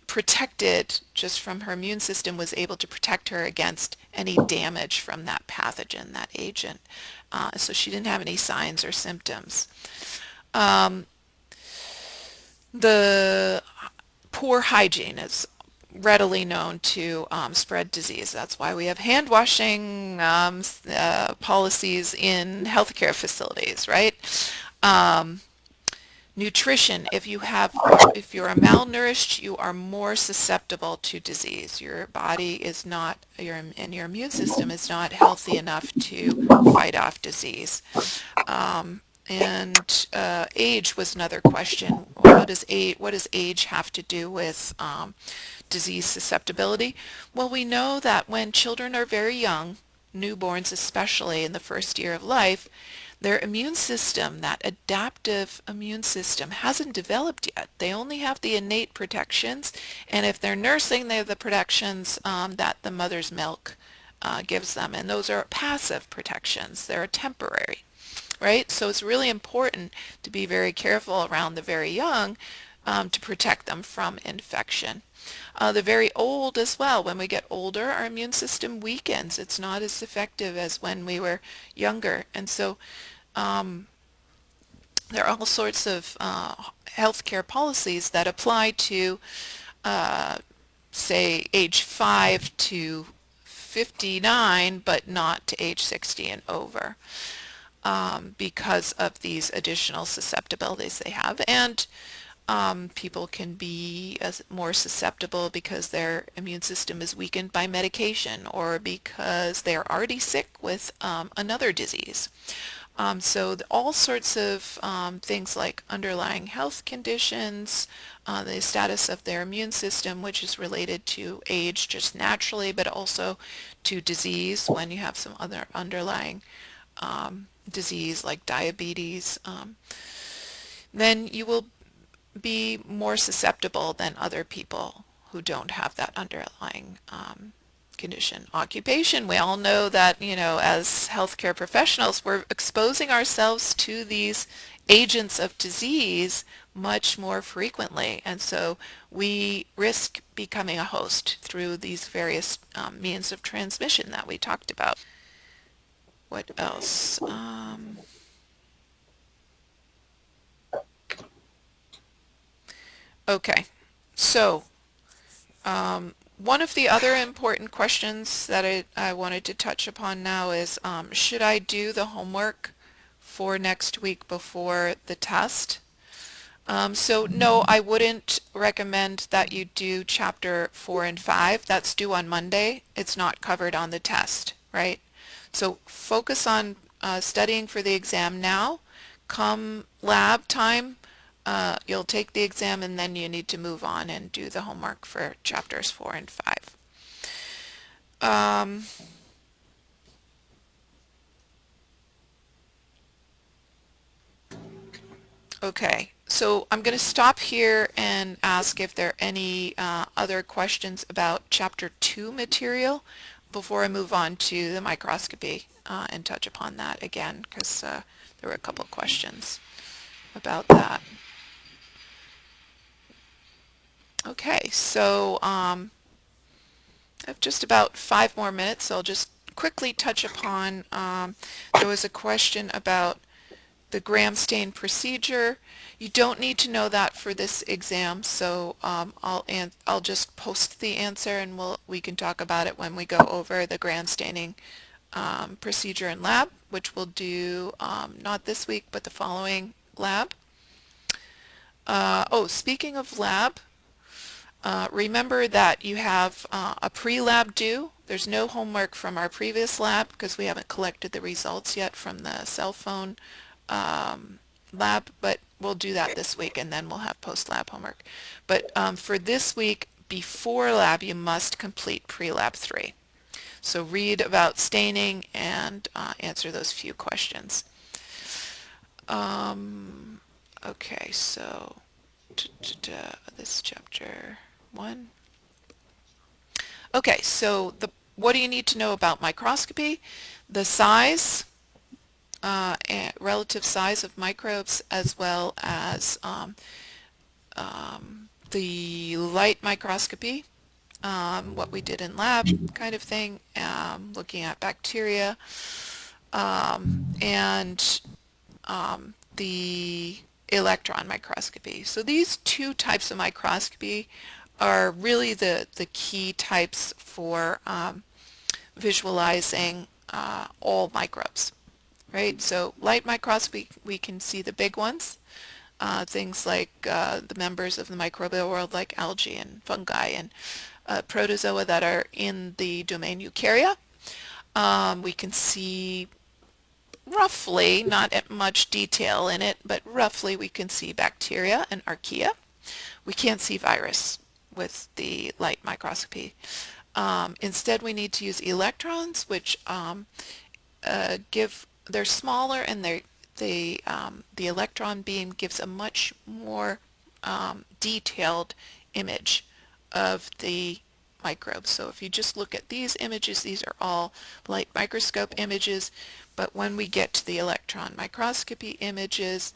protected just from her immune system, was able to protect her against any damage from that pathogen, that agent. So she didn't have any signs or symptoms. Um, the poor hygiene is readily known to spread disease. That's why we have hand washing policies in healthcare facilities, right? Um, Nutrition, if you are malnourished, you are more susceptible to disease. Your body is not, and your immune system is not healthy enough to fight off disease. And age was another question. What does age have to do with disease susceptibility? Well, we know that when children are very young, newborns especially in the first year of life, their immune system, that adaptive immune system, hasn't developed yet. They only have the innate protections, and if they're nursing, they have the protections that the mother's milk gives them, and those are passive protections. They're temporary, right? So it's really important to be very careful around the very young to protect them from infection. The very old as well. When we get older, our immune system weakens. It's not as effective as when we were younger. And so um, there are all sorts of healthcare policies that apply to, uh, say, age 5 to 59, but not to age 60 and over, because of these additional susceptibilities they have. And People can be more susceptible because their immune system is weakened by medication or because they're already sick with another disease. All sorts of things like underlying health conditions, the status of their immune system, which is related to age just naturally, but also to disease when you have some other underlying disease like diabetes, then you will be more susceptible than other people who don't have that underlying condition. Occupation, we all know that, as healthcare professionals, we're exposing ourselves to these agents of disease much more frequently. And so we risk becoming a host through these various means of transmission that we talked about. What else? Okay, so one of the other important questions that I wanted to touch upon now is, should I do the homework for next week before the test? So no, I wouldn't recommend that you do chapter 4 and 5. That's due on Monday. It's not covered on the test, right? So focus on studying for the exam now. Come lab time, you'll take the exam and then you need to move on and do the homework for chapters 4 and 5. Um, okay, so I'm going to stop here and ask if there are any other questions about chapter 2 material before I move on to the microscopy and touch upon that again, because there were a couple of questions about that. Okay, so I have just about 5 more minutes, so I'll just quickly touch upon, there was a question about the gram stain procedure. You don't need to know that for this exam, so I'll just post the answer and we can talk about it when we go over the gram staining procedure in lab, which we'll do not this week but the following lab. Speaking of lab, remember that you have a pre-lab due. There's no homework from our previous lab because we haven't collected the results yet from the cell phone lab, but we'll do that this week and then we'll have post-lab homework. But for this week, before lab, you must complete pre-lab 3. So read about staining and answer those few questions. Okay, so this is chapter 1. Okay, so what do you need to know about microscopy? The size, and relative size of microbes, as well as the light microscopy, what we did in lab kind of thing, looking at bacteria, and the electron microscopy. So these two types of microscopy are really the key types for visualizing all microbes, right? So light microscopy, we can see the big ones, things like the members of the microbial world like algae and fungi and protozoa that are in the domain eukarya. We can see roughly, not at much detail in it, but roughly we can see bacteria and archaea. We can't see virus with the light microscopy. Instead, we need to use electrons, which they're smaller and the electron beam gives a much more detailed image of the microbes. So if you just look at these images, these are all light microscope images, but when we get to the electron microscopy images,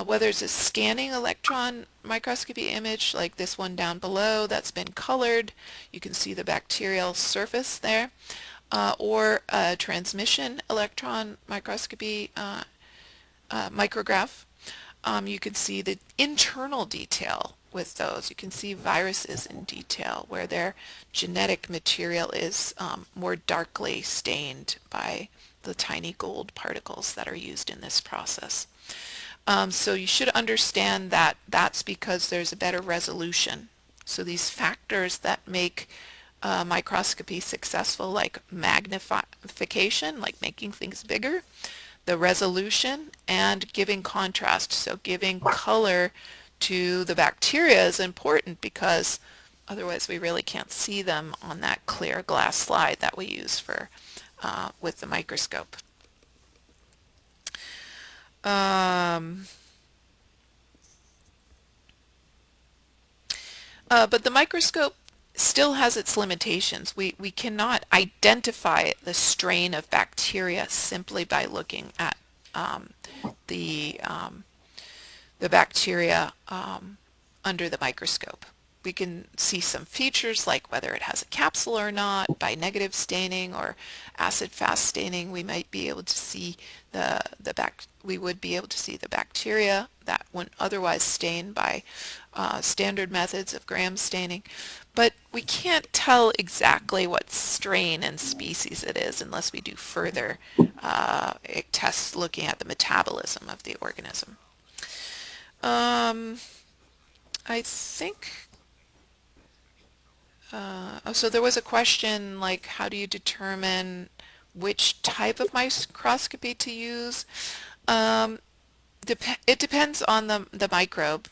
whether it's a scanning electron microscopy image like this one down below that's been colored, you can see the bacterial surface there, or a transmission electron microscopy micrograph, you can see the internal detail with those. You can see viruses in detail where their genetic material is more darkly stained by the tiny gold particles that are used in this process. So you should understand that that's because there's a better resolution. So these factors that make microscopy successful, like magnification, like making things bigger, the resolution, and giving contrast. So giving color to the bacteria is important because otherwise we really can't see them on that clear glass slide that we use for with the microscope. Um, but the microscope still has its limitations. We cannot identify the strain of bacteria simply by looking at um, the um, the bacteria under the microscope. We can see some features like whether it has a capsule or not by negative staining or acid-fast staining. We might be able to see we would be able to see the bacteria that wouldn't otherwise stain by standard methods of gram staining. But we can't tell exactly what strain and species it is unless we do further tests looking at the metabolism of the organism. Um, I think, oh, so there was a question like, how do you determine which type of microscopy to use? Um, it depends on the microbe.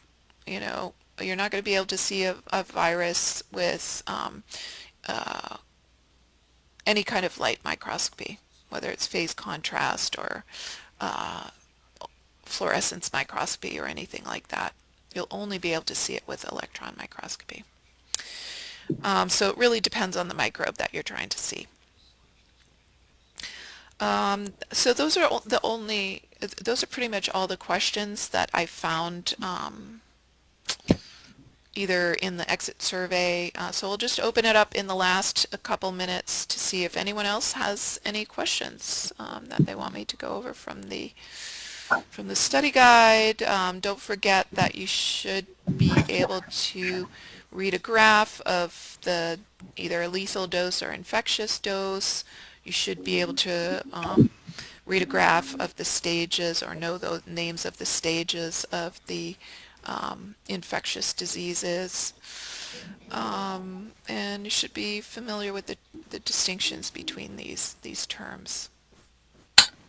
You know, you're not going to be able to see a virus with uh, any kind of light microscopy, whether it's phase contrast or uh, fluorescence microscopy or anything like that. You'll only be able to see it with electron microscopy. So it really depends on the microbe that you're trying to see. So those are pretty much all the questions that I found either in the exit survey. So we'll just open it up in the last couple minutes to see if anyone else has any questions that they want me to go over from the study guide. Don't forget that you should be able to read a graph of the either lethal dose or infectious dose. You should be able to read a graph of the stages or know the names of the stages of the infectious diseases. And you should be familiar with the distinctions between these terms.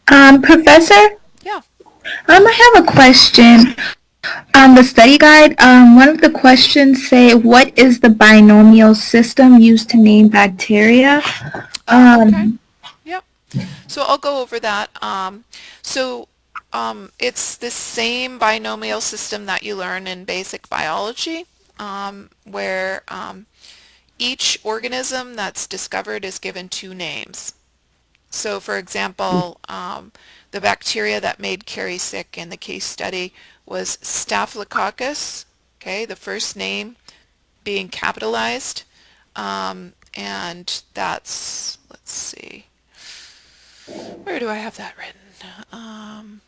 Professor, Yeah. I have a question. On the study guide, one of the questions say, "What is the binomial system used to name bacteria?" Okay. Um, Yep. So I'll go over that. It's the same binomial system that you learn in basic biology, where each organism that's discovered is given two names. So, for example, the bacteria that made Carrie sick in the case study was Staphylococcus, okay, the first name being capitalized, and that's, let's see, where do I have that written? Um,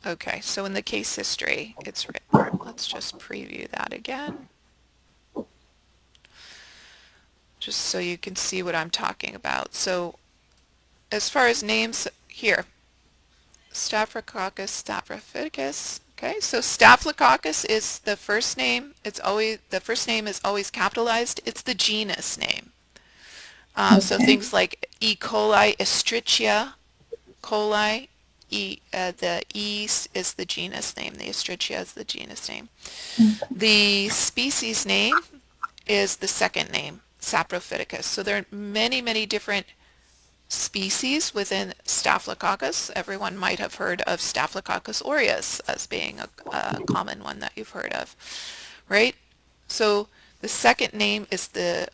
okay, so in the case history, it's written. Let's just preview that again, just so you can see what I'm talking about. So as far as names here, Staphylococcus staphylococcus. Okay, so Staphylococcus is the first name. The first name is always capitalized. It's the genus name. So okay. things like E. coli, Escherichia coli, the E is the genus name. The Escherichia is the genus name. The species name is the second name, Saprophyticus. So there are many, many different species within Staphylococcus. Everyone might have heard of Staphylococcus aureus as being a common one that you've heard of, right? So the second name is the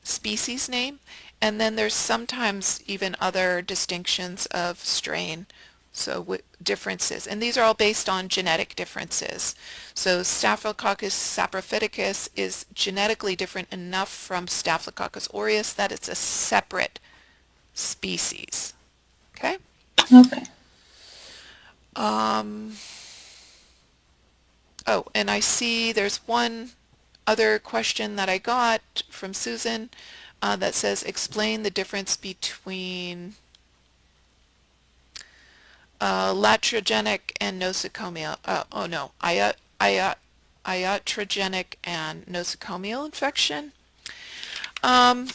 species name, and then there's sometimes even other distinctions of strain, so differences, and these are all based on genetic differences. So Staphylococcus saprophyticus is genetically different enough from Staphylococcus aureus that it's a separate species. Okay? Okay. Oh, and I see there's one other question that I got from Susan that says, explain the difference between latrogenic and nosocomial, oh no, iatrogenic and nosocomial infection. Um,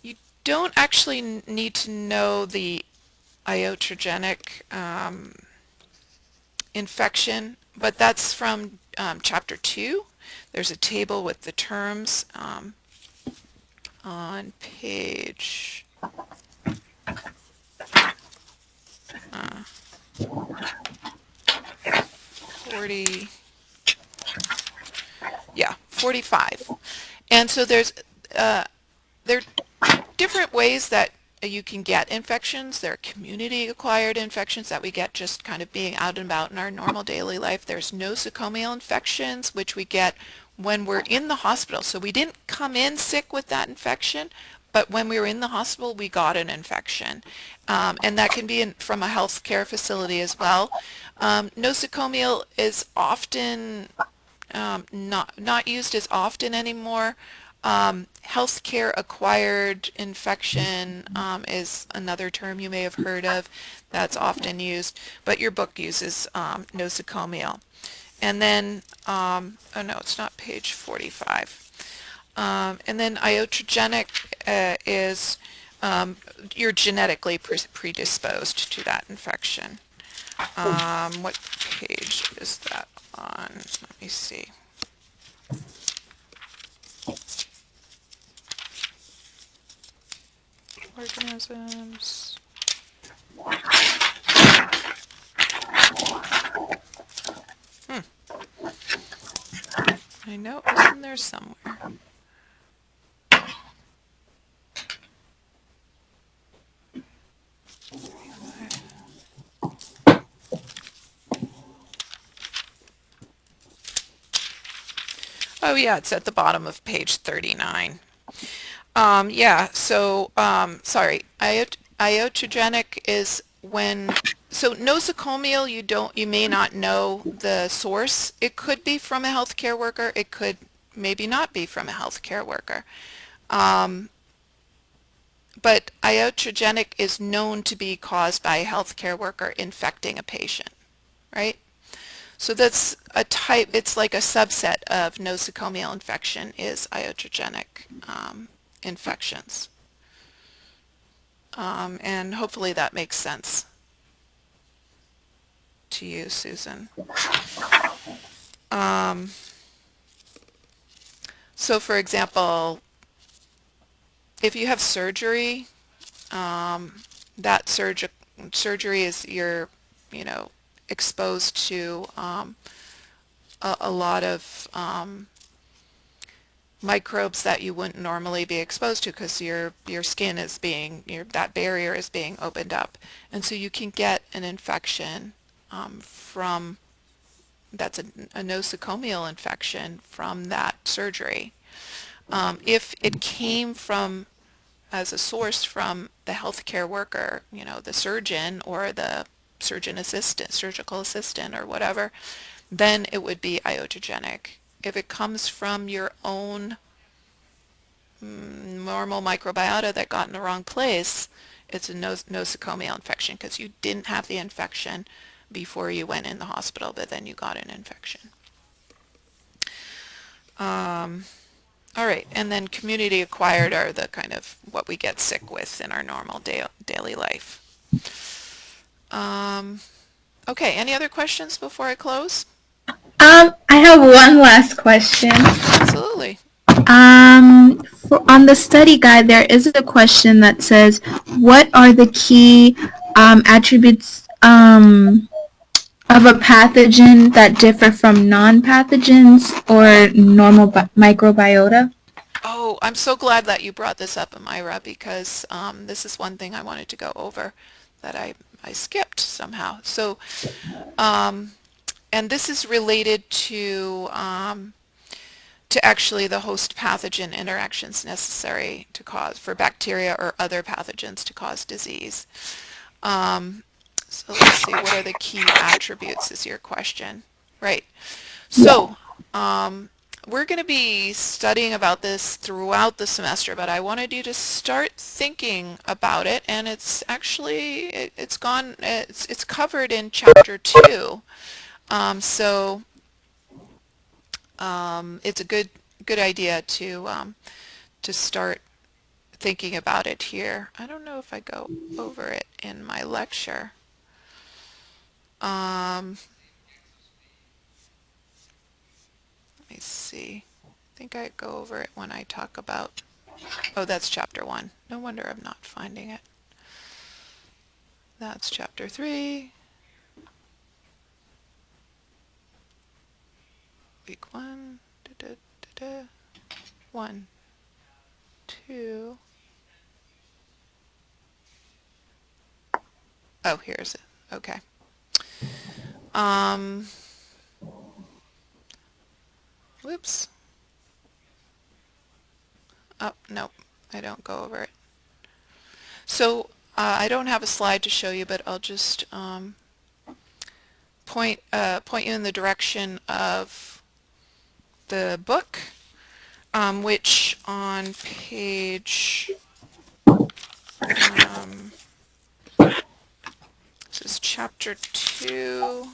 you don't actually need to know the iatrogenic infection, but that's from chapter 2. There's a table with the terms on page 40, yeah, 45. And so there are different ways that you can get infections. There are community-acquired infections that we get just kind of being out and about in our normal daily life. There's nosocomial infections, which we get when we're in the hospital. So we didn't come in sick with that infection, but when we were in the hospital, we got an infection. And that can be from a healthcare facility as well. Nosocomial is often not used as often anymore. Healthcare acquired infection is another term you may have heard of that's often used, but your book uses nosocomial. And then, oh no, it's not page 45. And then iatrogenic is you're genetically predisposed to that infection. What page is that on? Let me see. Organisms. I know it was in there somewhere. Oh yeah, it's at the bottom of page 39. Yeah, so sorry, iatrogenic is when, so nosocomial you may not know the source. It could be from a healthcare worker. It could maybe not be from a healthcare worker. Um, but iatrogenic is known to be caused by a healthcare worker infecting a patient, right? So that's a type, it's like a subset of nosocomial infection is iatrogenic infections. And hopefully that makes sense to you, Susan. Um, so for example, if you have surgery, that surgery is you know, exposed to a lot of microbes that you wouldn't normally be exposed to because your skin is being, that barrier is being opened up. And so you can get an infection from, that's a nosocomial infection from that surgery. If it came from, as a source from the healthcare worker, you know, the surgeon or the surgeon assistant, surgical assistant or whatever, then it would be iatrogenic. If it comes from your own normal microbiota that got in the wrong place, it's a nosocomial infection because you didn't have the infection before you went in the hospital, but then you got an infection. All right, and then community acquired are the kind of what we get sick with in our normal daily life. Okay, any other questions before I close? I have one last question. Absolutely. On the study guide, there is a question that says, "What are the key attributes of a pathogen that differ from non-pathogens or normal microbiota?" Oh, I'm so glad that you brought this up, Amira, because this is one thing I wanted to go over that I skipped somehow. So, and this is related to actually the host pathogen interactions necessary to cause, for bacteria or other pathogens to cause disease. So let's see, what are the key attributes is your question. Right. So we're going to be studying about this throughout the semester, but I wanted you to start thinking about it, and it's actually it's covered in chapter 2. So it's a good idea to start thinking about it here. I don't know if I go over it in my lecture. Um, Let me see. I think I go over it when I talk about, oh, that's chapter 1. No wonder I'm not finding it. That's chapter 3, week 1, da, da, da, da. 1, 2. Oh, here's it. Okay. Um, Whoops. Oh, nope. I don't go over it. So I don't have a slide to show you, but I'll just point you in the direction of the book, which on page, this is chapter 2.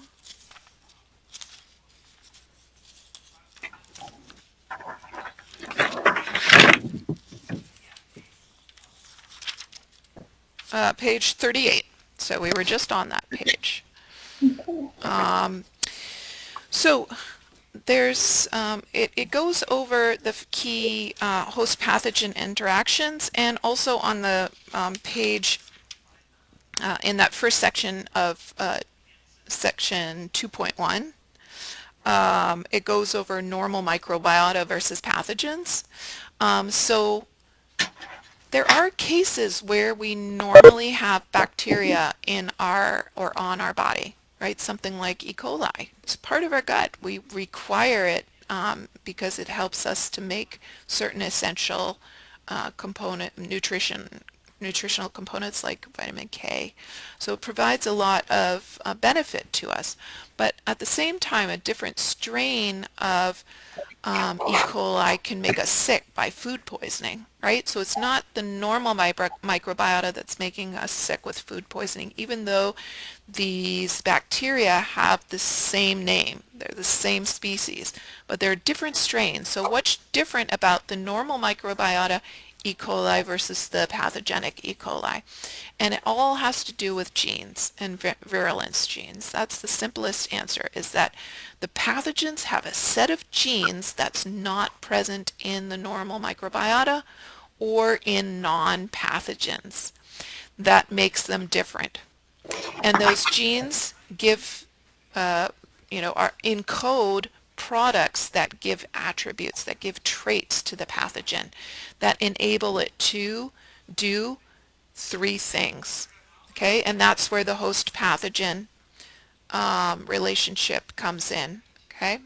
Page 38. So we were just on that page. So there's it goes over the key host pathogen interactions, and also on the page in that first section of section 2.1, it goes over normal microbiota versus pathogens. So there are cases where we normally have bacteria in our or on our body, right? Something like E. coli. It's part of our gut. We require it because it helps us to make certain essential nutritional components like vitamin K. So it provides a lot of benefit to us. But at the same time, a different strain of E. coli can make us sick by food poisoning, right? So it's not the normal microbiota that's making us sick with food poisoning, even though these bacteria have the same name. They're the same species, but they're different strains. So what's different about the normal microbiota E. coli versus the pathogenic E. coli? And it all has to do with genes and virulence genes. That's the simplest answer, is that the pathogens have a set of genes that's not present in the normal microbiota or in non-pathogens. That makes them different. And those genes give, are encode products that give attributes, that give traits to the pathogen, that enable it to do 3 things. Okay, and that's where the host pathogen relationship comes in. Okay,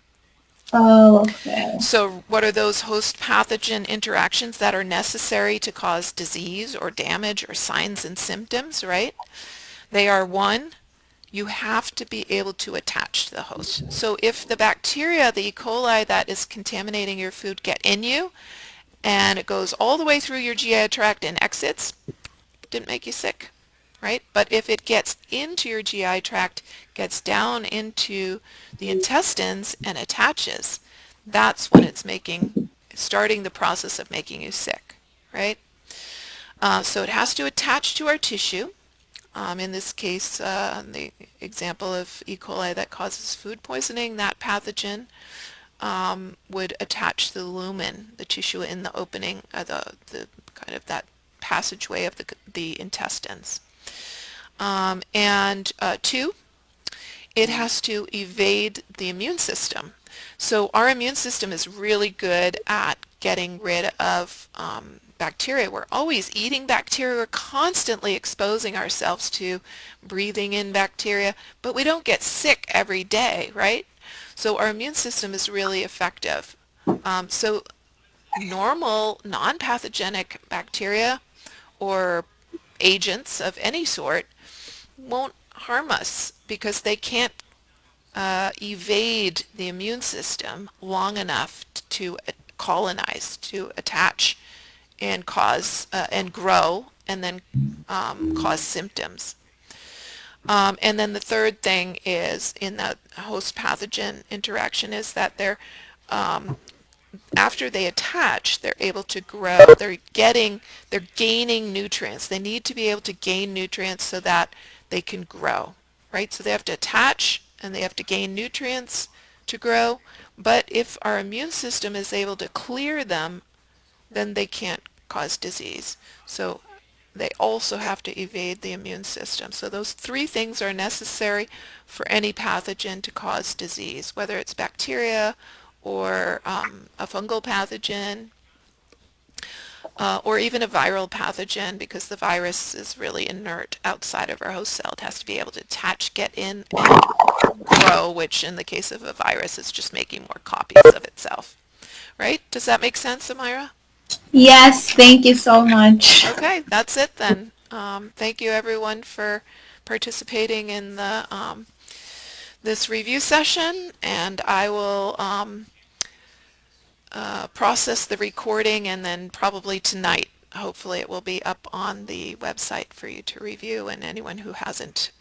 Oh, okay. so what are those host pathogen interactions that are necessary to cause disease or damage or signs and symptoms, right? They are: 1, you have to be able to attach to the host. So if the bacteria, the E. coli that is contaminating your food, get in you and it goes all the way through your GI tract and exits, didn't make you sick, right? But if it gets into your GI tract, gets down into the intestines and attaches, that's when it's starting the process of making you sick, right? So it has to attach to our tissue. In this case, the example of E. coli that causes food poisoning, that pathogen would attach the lumen, the tissue in the opening, the kind of that passageway of the intestines. And 2, it has to evade the immune system. So our immune system is really good at getting rid of bacteria. We're always eating bacteria. We're constantly exposing ourselves to breathing in bacteria, but we don't get sick every day, right? So our immune system is really effective. So normal non-pathogenic bacteria or agents of any sort won't harm us because they can't evade the immune system long enough to colonize, to attach and cause and grow and then cause symptoms. And then the third thing is in that host pathogen interaction is that um, after they attach, they're able to grow. They're gaining nutrients. They need to be able to gain nutrients so that they can grow, right? So they have to attach and they have to gain nutrients to grow. But if our immune system is able to clear them, then they can't cause disease. So they also have to evade the immune system. So those three things are necessary for any pathogen to cause disease, whether it's bacteria or a fungal pathogen or even a viral pathogen, because the virus is really inert outside of our host cell. It has to be able to attach, get in, and grow, which in the case of a virus is just making more copies of itself. Right? Does that make sense, Amira? Yes, thank you so much. Okay, that's it then. Thank you everyone for participating in this review session, and I will process the recording, and then probably tonight, hopefully it will be up on the website for you to review, and anyone who hasn't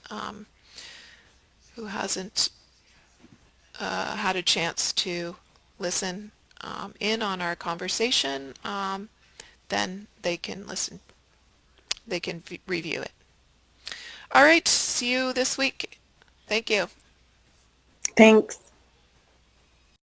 had a chance to listen in on our conversation, then they can review it. All right, see you this week. Thank you. Thanks.